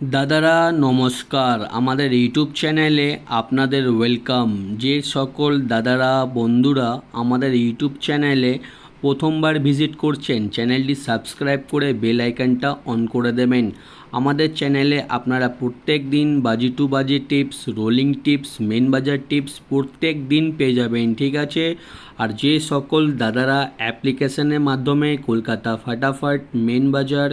দাদারা নমস্কার, আমাদের ইউটিউব চ্যানেলে আপনাদের ওয়েলকাম। যে সকল দাদারা বন্ধুরা আমাদের ইউটিউব চ্যানেলে প্রথমবার ভিজিট করছেন, চ্যানেলটি সাবস্ক্রাইব করে বেল আইকনটা অন করে দেবেন। আমাদের চ্যানেলে আপনারা প্রত্যেক দিন বাজি টু বাজি টিপস, রোলিং টিপস, মেন বাজার টিপস প্রত্যেক দিন পেয়ে যাবেন, ঠিক আছে। আর যে সকল দাদারা অ্যাপ্লিকেশনের মাধ্যমে কলকাতা ফাটাফাট, মেন বাজার,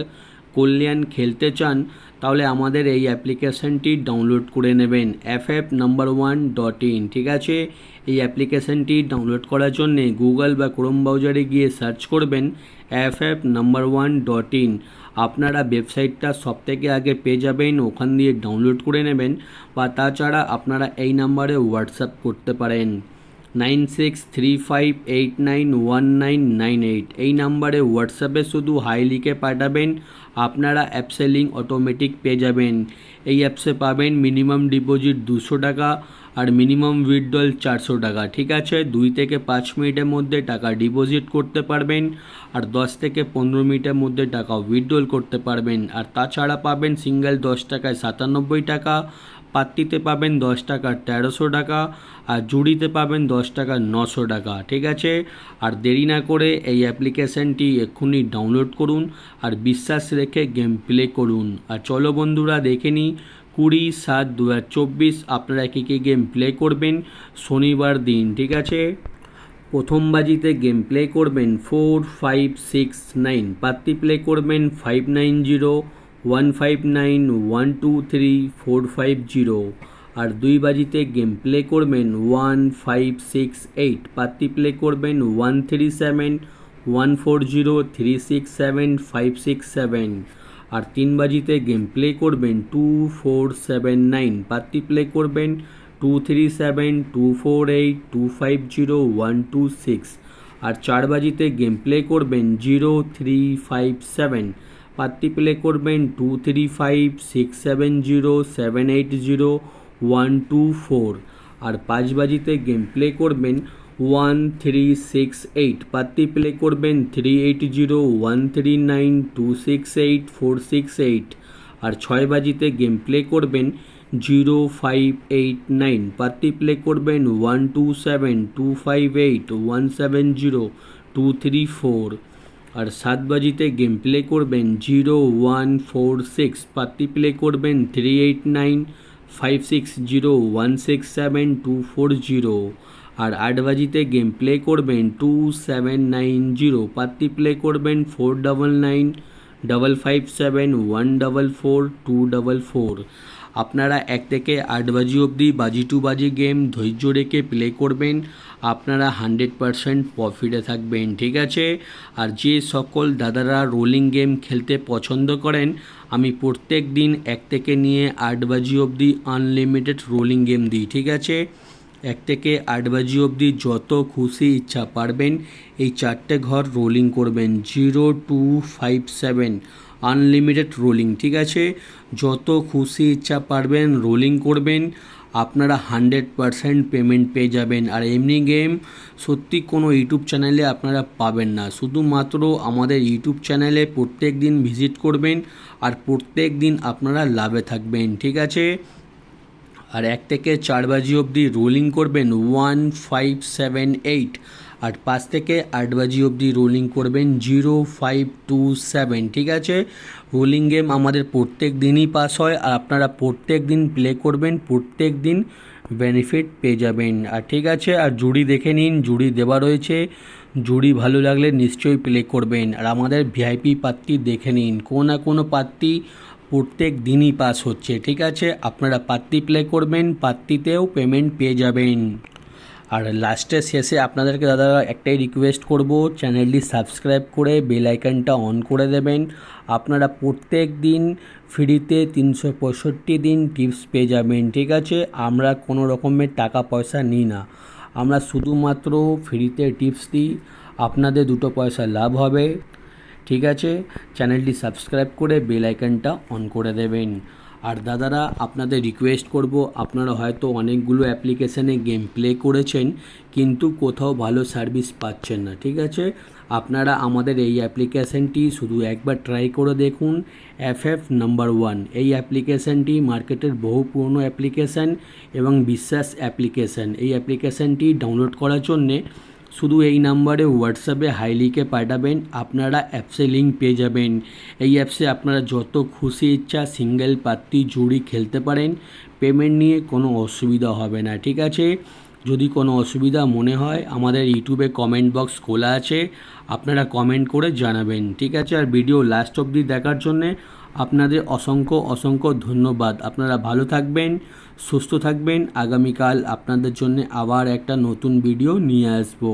কল্যাণ খেলতে চান, তাহলে আমাদের এই অ্যাপ্লিকেশানটি ডাউনলোড করে নেবেন ff1.in, ঠিক আছে। এই অ্যাপ্লিকেশানটি ডাউনলোড করার জন্যে গুগল বা ক্রোম ব্রাউজারে গিয়ে সার্চ করবেন ff1.in। আপনারা ওয়েবসাইটটা সবথেকে আগে পেয়ে যাবেন, ওখান দিয়ে ডাউনলোড করে নেবেন। বা তাছাড়া আপনারা এই নাম্বারে হোয়াটসঅ্যাপ করতে পারেন 9635891998। এই নাম্বারে হোয়াটসঅ্যাপে শুধু হাই লিখে পাঠাবেন, আপনারা অ্যাপসে লিঙ্ক অটোমেটিক পেয়ে যাবেন। এই অ্যাপসে পাবেন মিনিমাম ডিপোজিট 200 টাকা আর মিনিমাম উইথড্রল 400 টাকা, ঠিক আছে। 2 থেকে 5 মিনিটের মধ্যে টাকা ডিপোজিট করতে পারবেন আর 10 থেকে 15 মিনিটের মধ্যে টাকা উইথড্রল করতে পারবেন। আর তাছাড়া পাবেন সিঙ্গেল 10 টাকায় 97 টাকা, পাত্তিতে পাবেন 10 টাকার 1300 টাকা আর জুড়িতে পাবেন 10 টাকার 900 টাকা, ঠিক আছে। আর দেরি না করে এই অ্যাপ্লিকেশানটি এক্ষুনি ডাউনলোড করুন আর বিশ্বাস রেখে গেম প্লে করুন। আর চলো বন্ধুরা দেখে নিই 20/7/2024 আপনারা কী কী গেম প্লে করবেন শনিবার দিন, ঠিক আছে। প্রথম বাজিতে গেম প্লে করবেন 4569, পাত্তি প্লে করবেন 590159123450। আর 2 বাজিতে গেম প্লে করবেন 1568, পাত্তি প্লে করবেন 137140367567। আর 3 বাজিতে গেম প্লে করবেন 2479, পাত্তি প্লে করবেন 237248250126। আর 4 বাজিতে গেম প্লে করবেন 0357, পাত্তি প্লে করবেন 235670780124। আর 5 বাজিতে গেম প্লে করবেন 1368, পাত্তি প্লে করবেন 380139268468। আর 6 বাজিতে গেম প্লে করবেন 0589, পাত্তি প্লে করবেন 127258170234। আর 7 বাজিতে গেম প্লে করবেন 0146, পাত্তি প্লে করবেন 389560167240। আর 8 বাজিতে গেম প্লে করবেন 2790, পাত্তি প্লে করবেন 499557144244। আপনারা 1 থেকে 8 বাজি অবধি বাজি টু বাজি গেম ধৈর্য রেখে প্লে করবেন, আপনারা 100% প্রফিটে থাকবেন, ঠিক আছে। আর যে সকল দাদারা রোলিং গেম খেলতে পছন্দ করেন, আমি প্রত্যেক দিন 1 থেকে নিয়ে 8 বাজি অবধি আনলিমিটেড রোলিং গেম দিই, ঠিক আছে। 1 থেকে 8 বাজি অবধি যত খুশি ইচ্ছা পারবেন এই 4টে ঘর রোলিং করবেন 0257, আনলিমিটেড রোলিং, ঠিক আছে। যত খুশি ইচ্ছা পারবেন রোলিং করবেন, আপনারা 100% পেমেন্ট পেয়ে যাবেন। আর এমনি গেম সত্যি কোনো ইউটিউব চ্যানেলে আপনারা পাবেন না, শুধুমাত্র আমাদের ইউটিউব চ্যানেলে প্রত্যেক দিন ভিজিট করবেন আর প্রত্যেক দিন আপনারা লাভে থাকবেন, ঠিক আছে। আর 1 থেকে 4 বাজি অবধি রোলিং করবেন 1578 আর 5 থেকে 8 বাজি অবধি রোলিং করবেন 0527, ঠিক আছে। রোলিং গেম আমাদের প্রত্যেক দিনই পাস হয় আর আপনারা প্রত্যেক দিন প্লে করবেন, প্রত্যেক দিন বেনিফিট পেয়ে যাবেন। আর ঠিক আছে, আর জুড়ি দেখে নিন, জুড়ি দেওয়া রয়েছে, জুড়ি ভালো লাগলে নিশ্চয়ই প্লে করবেন। আর আমাদের ভিআইপি পাত্তি দেখে নিন, কোনো না কোনো পাত্তি প্রত্যেক দিনই পাস হচ্ছে, ঠিক আছে। আপনারা পাত্তি প্লে করবেন, পাত্তিতেও পেমেন্ট পেয়ে যাবেন। আর লাস্টে শেষে আপনাদেরকে দাদা একটাই রিকোয়েস্ট করব, চ্যানেলটি সাবস্ক্রাইব করে বেল আইকনটা অন করে দেবেন। আপনারা প্রত্যেক দিন ফ্রিতে 365 দিন টিপস পেয়ে যাবেন, ঠিক আছে। আমরা কোনো রকমের টাকা পয়সা নিই না, আমরা শুধুমাত্র ফ্রিতে টিপস দিই, আপনাদের 2 পয়সা লাভ হবে, ঠিক আছে। চ্যানেলটি সাবস্ক্রাইব করে বেল আইকনটা অন করে দেবেন। আর দাদারা আপনাদের রিকোয়েস্ট করব, আপনারা হয়তো অনেকগুলো অ্যাপ্লিকেশানে গেম প্লে করেছেন কিন্তু কোথাও ভালো সার্ভিস পাচ্ছেন না, ঠিক আছে? আপনারা আমাদের এই অ্যাপ্লিকেশানটি শুধু একবার ট্রাই করে দেখুন। FF নাম্বার 1 এই অ্যাপ্লিকেশানটি মার্কেটের বহু পুরনো অ্যাপ্লিকেশান এবং বিশ্বাস অ্যাপ্লিকেশান। এই অ্যাপ্লিকেশানটি ডাউনলোড করার জন্যে শুধু এই নাম্বারে হোয়াটসঅ্যাপে হাই লিখে পাঠাবেন, আপনারা অ্যাপসে লিঙ্ক পেয়ে যাবেন। এই অ্যাপসে আপনারা যত খুশি ইচ্ছা সিঙ্গেল পাত্তি জুড়ি খেলতে পারেন, পেমেন্ট নিয়ে কোনো অসুবিধা হবে না, ঠিক আছে? যদি কোনো অসুবিধা মনে হয় আমাদের ইউটিউবে কমেন্ট বক্স খোলা আছে, আপনারা কমেন্ট করে জানাবেন, ঠিক আছে? আর ভিডিও লাস্ট অবধি দেখার জন্যে আপনাদের অসংখ্য অসংখ্য ধন্যবাদ। আপনারা ভালো থাকবেন, সুস্থ থাকবেন। আগামীকাল আপনাদের জন্য আবার একটা নতুন ভিডিও নিয়ে আসবো।